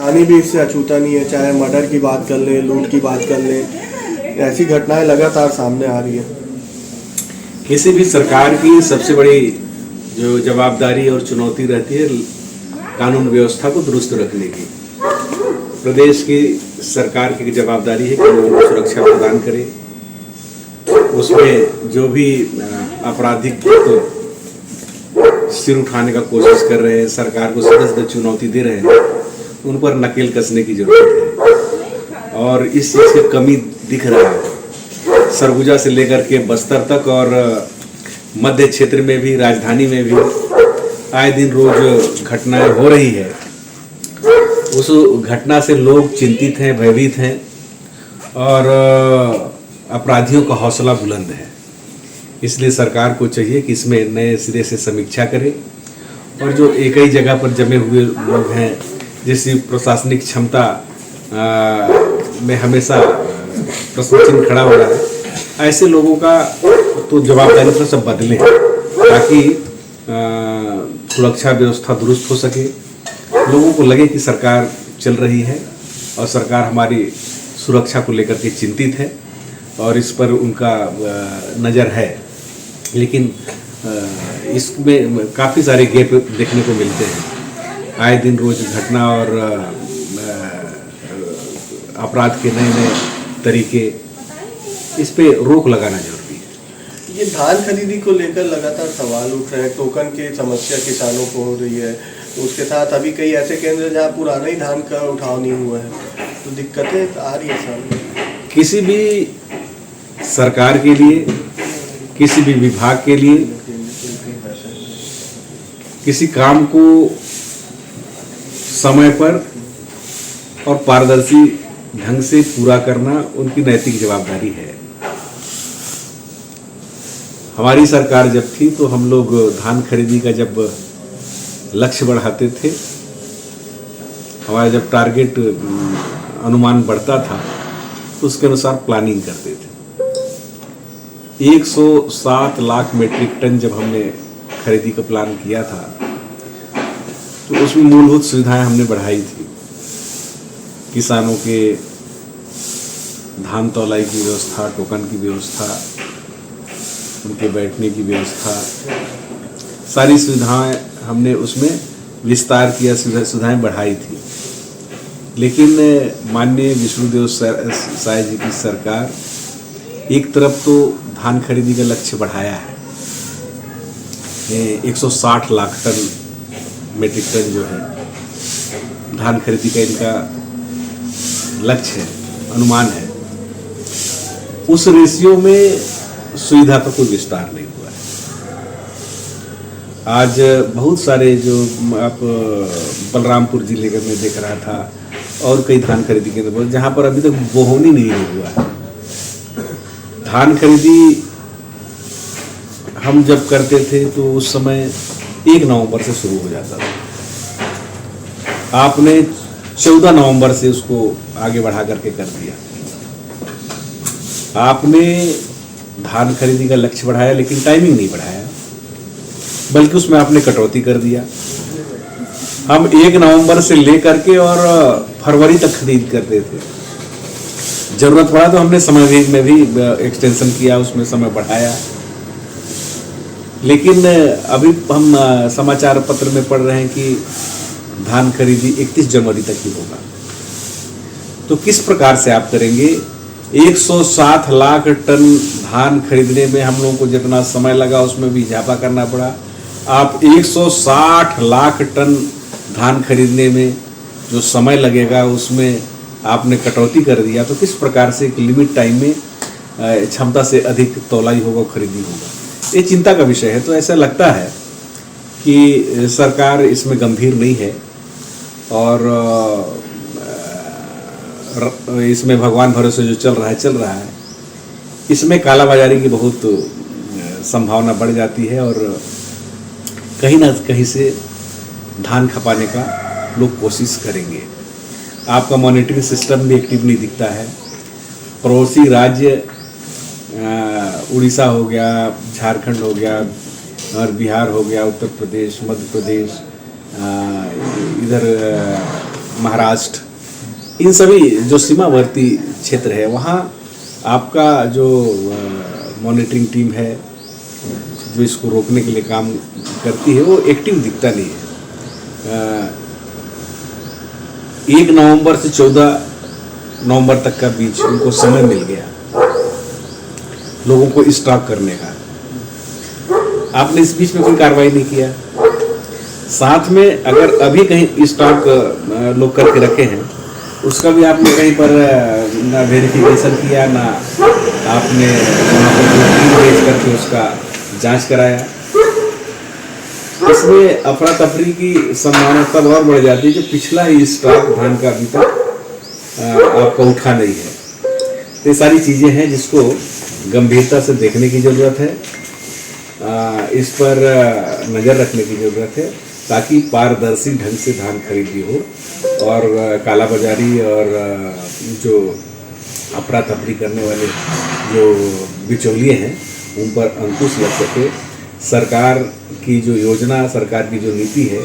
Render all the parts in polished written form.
हानि भी इससे अछूता नहीं है। चाहे मर्डर की बात कर लें, लूट की बात कर लें, ऐसी घटनाएं लगातार सामने आ रही है। किसी भी सरकार की सबसे बड़ी जो जवाबदारी और चुनौती रहती है कानून व्यवस्था को दुरुस्त रखने की। प्रदेश की सरकार की जवाबदारी है कि वो सुरक्षा प्रदान करे, उसमें जो भी आपराधिक तो सिर उठाने का कोशिश कर रहे हैं, सरकार को सदस्य चुनौती दे रहे हैं, उन पर नकेल कसने की जरूरत है। और इस चीज़ की कमी दिख रहा है। सरगुजा से लेकर के बस्तर तक और मध्य क्षेत्र में भी, राजधानी में भी आए दिन रोज घटनाएं हो रही है। उस घटना से लोग चिंतित हैं, भयभीत हैं और अपराधियों का हौसला बुलंद है। इसलिए सरकार को चाहिए कि इसमें नए सिरे से समीक्षा करे और जो एक ही जगह पर जमे हुए लोग हैं, जिसकी प्रशासनिक क्षमता में हमेशा प्रश्न चिन्ह खड़ा हो रहा है, ऐसे लोगों का तो जवाबदारी पर सब बदलें ताकि सुरक्षा व्यवस्था दुरुस्त हो सके, लोगों को लगे कि सरकार चल रही है और सरकार हमारी सुरक्षा को लेकर के चिंतित है और इस पर उनका नज़र है। लेकिन इसमें काफ़ी सारे गैप देखने को मिलते हैं। आए दिन रोज घटना और अपराध के नए नए तरीके, इस पे रोक लगाना जरूरी है। ये धान खरीदी को लेकर लगातार सवाल उठ रहे हैं। टोकन की समस्या किसानों को हो रही है, उसके साथ अभी कई ऐसे केंद्र जहाँ पुराना ही धान का उठाव नहीं हुआ है, तो दिक्कतें आ रही है सामने। किसी भी सरकार के लिए, किसी भी विभाग के लिए, किसी काम को समय पर और पारदर्शी ढंग से पूरा करना उनकी नैतिक जवाबदारी है। हमारी सरकार जब थी तो हम लोग धान खरीदी का जब लक्ष्य बढ़ाते थे, हमारा जब टारगेट अनुमान बढ़ता था तो उसके अनुसार प्लानिंग करते थे। 107 लाख मीट्रिक टन जब हमने खरीदी का प्लान किया था तो उसमें मूलभूत सुविधाएं हमने बढ़ाई थी। किसानों के धान तौलाई की व्यवस्था, टोकन की व्यवस्था, उनके बैठने की व्यवस्था, सारी सुविधाएं हमने उसमें विस्तार किया, सुविधाएं बढ़ाई थी। लेकिन माननीय विष्णुदेव साय जी की सरकार एक तरफ तो धान खरीदी का लक्ष्य बढ़ाया है, 160 लाख टन मीट्रिक टन जो है धान खरीदी का इनका लक्ष्य है, अनुमान है। उस रेशियो में सुविधा का कोई विस्तार नहीं हुआ है। आज बहुत सारे जो आप बलरामपुर जिले में देख रहा था और कई धान खरीदी केंद्र जहाँ पर अभी तक बोहनी नहीं हुआ है। धान खरीदी हम जब करते थे तो उस समय 1 नवंबर से शुरू हो जाता था। आपने 14 नवंबर से उसको आगे बढ़ा करके कर दिया। आपने धान खरीदी का लक्ष्य बढ़ाया लेकिन टाइमिंग नहीं बढ़ाया, बल्कि उसमें आपने कटौती कर दिया। हम 1 नवंबर से लेकर के और फरवरी तक खरीद करते थे। जरूरत पड़ा तो हमने समय में भी एक्सटेंशन किया, उसमें समय बढ़ाया। लेकिन अभी हम समाचार पत्र में पढ़ रहे हैं कि धान खरीदी 31 जनवरी तक ही होगा। तो किस प्रकार से आप करेंगे? 160 लाख टन धान खरीदने में हम लोगों को जितना समय लगा उसमें भी इजाफा करना पड़ा। आप 160 लाख टन धान खरीदने में जो समय लगेगा उसमें आपने कटौती कर दिया, तो किस प्रकार से एक लिमिट टाइम में क्षमता से अधिक तौलाई होगा, खरीदी होगा? ये चिंता का विषय है। तो ऐसा लगता है कि सरकार इसमें गंभीर नहीं है और इसमें भगवान भरोसे जो चल रहा है। इसमें कालाबाजारी की बहुत संभावना बढ़ जाती है और कहीं ना कहीं से धान खपाने का लोग कोशिश करेंगे। आपका मॉनिटरिंग सिस्टम भी एक्टिव नहीं दिखता है। पड़ोसी राज्य उड़ीसा हो गया, झारखंड हो गया और बिहार हो गया, उत्तर प्रदेश, मध्य प्रदेश, इधर महाराष्ट्र, इन सभी जो सीमावर्ती क्षेत्र है वहाँ आपका जो मॉनिटरिंग टीम है जो इसको रोकने के लिए काम करती है वो एक्टिव दिखता नहीं है। 1 नवंबर से 14 नवंबर तक का बीच उनको समय मिल गया लोगों को स्टॉक करने का। आपने इस बीच में कोई कार्रवाई नहीं किया। साथ में अगर अभी कहीं स्टॉक लोग करके रखे हैं उसका भी आपने कहीं पर ना वेरिफिकेशन किया, ना आपने वहाँ पर टीम भेज करके उसका जांच कराया। इसमें अफरा तफरी की संभावना तब और बढ़ जाती है कि पिछला ही स्टॉक धान का अभी तक आपका उठा नहीं है। तो ये सारी चीज़ें हैं जिसको गंभीरता से देखने की ज़रूरत है, इस पर नज़र रखने की ज़रूरत है ताकि पारदर्शी ढंग से धान खरीदी हो और कालाबाजारी और जो अफरा तफरी करने वाले जो बिचौलिए हैं उन पर अंकुश लग सके। सरकार की जो योजना, सरकार की जो नीति है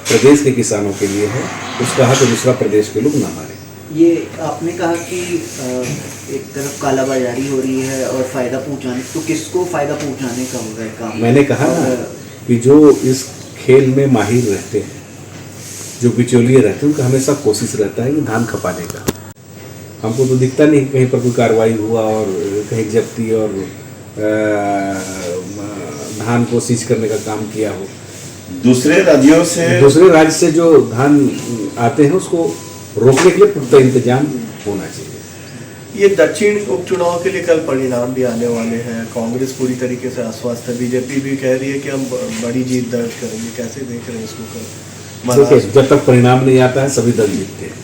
प्रदेश के किसानों के लिए है, उसका हक दूसरा प्रदेश के लोग ना मारे। ये आपने कहा कि एक तरफ कालाबाजारी हो रही है और फायदा पहुंचाने, तो किसको फायदा पहुंचाने का हो रहा है काम? मैंने कहा ना कि जो इस खेल में माहिर रहते हैं, जो बिचौलिए रहते हैं, उनका हमेशा कोशिश रहता है कि धान खपाने का। हमको तो दिखता नहीं कहीं पर कोई कार्रवाई हुआ और कहीं जब्ती और धान को सीज करने का काम किया हो। दूसरे राज्यों दूसरे राज्य से जो धान आते हैं उसको रोकने के लिए पुख्ता इंतजाम होना चाहिए। ये दक्षिण उपचुनाव के लिए कल परिणाम भी आने वाले हैं। कांग्रेस पूरी तरीके से आश्वस्त है, बीजेपी भी कह रही है कि हम बड़ी जीत दर्ज करेंगे। कैसे देख रहे हैं इसको कल? देखिए, जब तक परिणाम नहीं आता है सभी दल जीतते हैं,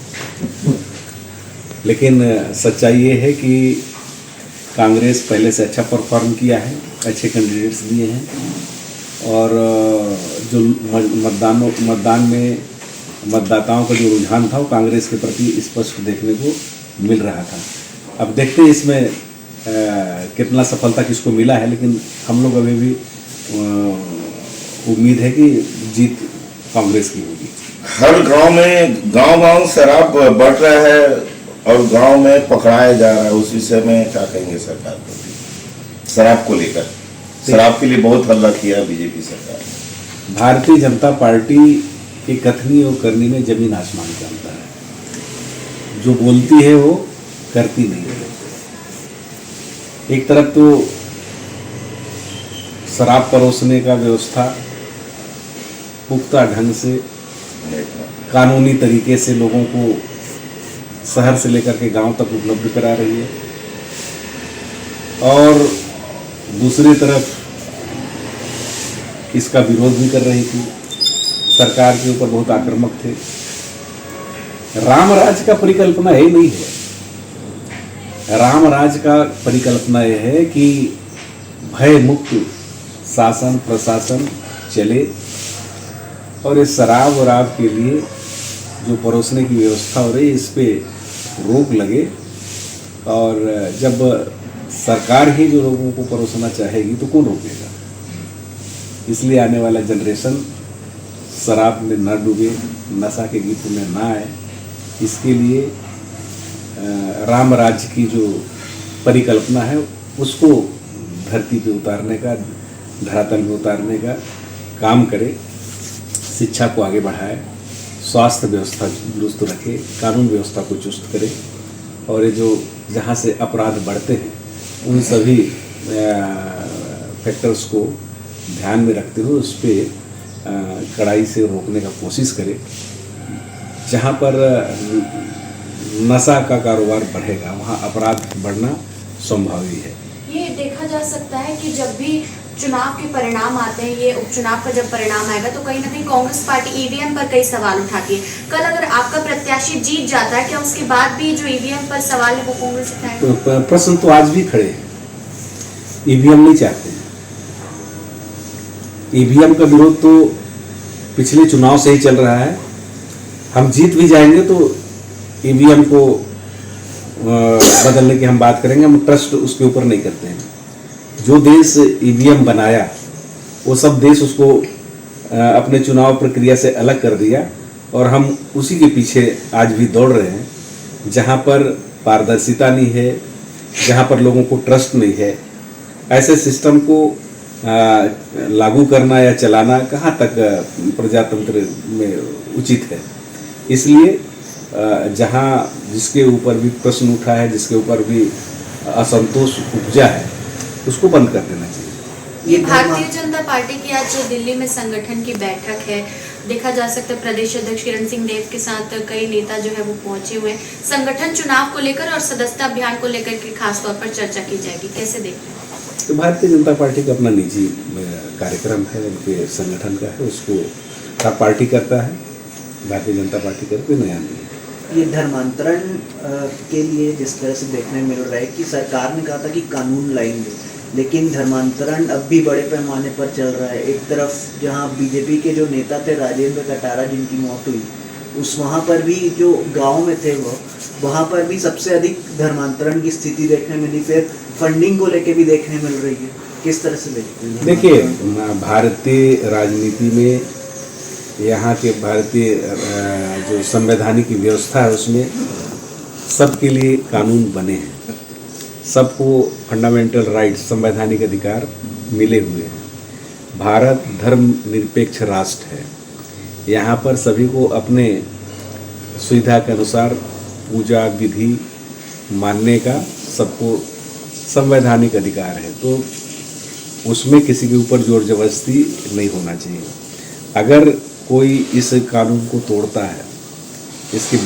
लेकिन सच्चाई ये है कि कांग्रेस पहले से अच्छा परफॉर्म किया है, अच्छे कैंडिडेट्स दिए हैं और जो मतदान में मतदाताओं का जो रुझान था वो कांग्रेस के प्रति स्पष्ट देखने को मिल रहा था। अब देखते हैं इसमें कितना सफलता किसको मिला है, लेकिन हम लोग अभी भी उम्मीद है कि जीत कांग्रेस की होगी। हर गांव में गांव शराब बढ़ रहा है और गांव में पकड़ाया जा रहा है। उस विषय में क्या कहेंगे सरकार को? शराब को लेकर, शराब के लिए बहुत हल्ला किया बीजेपी सरकार। भारतीय जनता पार्टी की कथनी और करनी में जमीन आसमान का अंतर है। जो बोलती है वो करती नहीं है। एक तरफ तो शराब परोसने का व्यवस्था पुख्ता ढंग से कानूनी तरीके से लोगों को शहर से लेकर के गांव तक उपलब्ध करा रही है और दूसरी तरफ इसका विरोध भी कर रही थी, सरकार के ऊपर बहुत आक्रामक थे। राम राज्य का परिकल्पना यही नहीं है। राम राज्य का परिकल्पना यह है कि भय मुक्त शासन प्रशासन चले और इस शराब वराब के लिए जो परोसने की व्यवस्था हो रही है इस पे रोक लगे और जब सरकार ही जो लोगों को परोसना चाहेगी तो कौन रोकेगा। इसलिए आने वाला जनरेशन शराब में न डूबे, नशा के गीत में ना आए, इसके लिए राम राज्य की जो परिकल्पना है उसको धरती पे उतारने का, धरातल में उतारने का काम करे, शिक्षा को आगे बढ़ाए, स्वास्थ्य व्यवस्था दुरुस्त रखे, कानून व्यवस्था को चुस्त करे और ये जो जहाँ से अपराध बढ़ते हैं उन सभी फैक्टर्स को ध्यान में रखते हुए उस पर कड़ाई से रोकने का कोशिश करे। जहाँ पर नशा का कारोबार बढ़ेगा वहाँ अपराध बढ़ना संभावी है। ये देखा जा सकता है कि जब भी चुनाव के परिणाम आते हैं, ये उपचुनाव का जब परिणाम आएगा तो कहीं ना कहीं कांग्रेस पार्टी ईवीएम पर कई सवाल उठाती है। कल अगर आपका प्रत्याशी जीत जाता है, क्या उसके बाद भी जो ईवीएम पर सवाल है वो कांग्रेस उठाएगी? तो प्रश्न तो आज भी खड़े हैं। ईवीएम नहीं चाहते हैं। ईवीएम का विरोध तो पिछले चुनाव से ही चल रहा है। हम जीत भी जाएंगे तो ईवीएम को बदलने की हम बात करेंगे, हम ट्रस्ट उसके ऊपर नहीं करते हैं। जो देश ईवीएम बनाया वो सब देश उसको अपने चुनाव प्रक्रिया से अलग कर दिया और हम उसी के पीछे आज भी दौड़ रहे हैं। जहाँ पर पारदर्शिता नहीं है, जहाँ पर लोगों को ट्रस्ट नहीं है, ऐसे सिस्टम को लागू करना या चलाना कहाँ तक प्रजातंत्र में उचित है। इसलिए जहाँ जिसके ऊपर भी प्रश्न उठा है, जिसके ऊपर भी असंतोष उपजा है, उसको बंद कर देना चाहिए। ये भारतीय जनता पार्टी की आज दिल्ली में संगठन की बैठक है, देखा जा सकता है प्रदेश अध्यक्ष किरण सिंह देव के साथ कई नेता जो है वो पहुंचे हुए हैं। संगठन चुनाव को लेकर और सदस्यता अभियान को लेकर के खास तौर पर चर्चा की जाएगी, कैसे देखते हैं? तो भारतीय जनता पार्टी का अपना निजी कार्यक्रम है, उनके संगठन का है, उसको हर पार्टी करता है, भारतीय जनता पार्टी का कोई नया नहीं है। ये धर्मांतरण के लिए जिस तरह से देखने मिल रहा है कि सरकार ने कहा था कि कानून लाएंगे, लेकिन धर्मांतरण अब भी बड़े पैमाने पर चल रहा है। एक तरफ जहां बीजेपी के जो नेता थे राजेंद्र कटारा, जिनकी मौत हुई, वहाँ पर भी जो गांव में थे वहाँ पर भी सबसे अधिक धर्मांतरण की स्थिति देखने मिली। फिर फंडिंग को लेके भी देखने मिल रही है, किस तरह से देखते हैं? देखिए, भारतीय राजनीति में यहाँ के भारतीय जो संवैधानिक व्यवस्था है उसमें सबके लिए कानून बने हैं, सबको फंडामेंटल राइट्स, संवैधानिक अधिकार मिले हुए हैं। भारत धर्मनिरपेक्ष राष्ट्र है, यहाँ पर सभी को अपने सुविधा के अनुसार पूजा विधि मानने का सबको संवैधानिक अधिकार है, तो उसमें किसी के ऊपर जोर जबरदस्ती नहीं होना चाहिए। अगर कोई इस कानून को तोड़ता है, इसके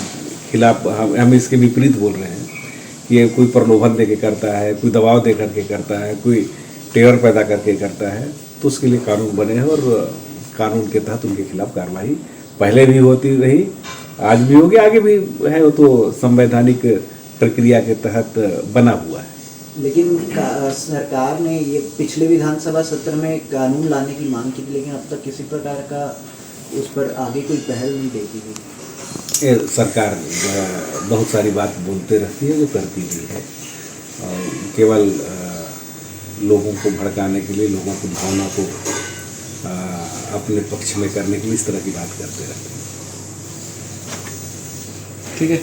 खिलाफ हम इसके विपरीत बोल रहे हैं कि ये कोई प्रलोभन दे के करता है, कोई दबाव दे करके करता है, कोई टेरर पैदा करके करता है, तो उसके लिए कानून बने हैं और कानून के तहत उनके खिलाफ कार्रवाई पहले भी होती रही, आज भी होगी, आगे भी है। वो तो संवैधानिक प्रक्रिया के तहत बना हुआ है। लेकिन सरकार ने ये पिछले विधानसभा सत्र में कानून लाने की मांग की थी, लेकिन अब तक किसी प्रकार का उस पर आगे कोई पहल नहीं देखी गई। सरकार बहुत सारी बात बोलते रहती है, जो करती भी है, और केवल लोगों को भड़काने के लिए, लोगों की भावना को अपने पक्ष में करने के लिए इस तरह की बात करते रहते हैं। ठीक है।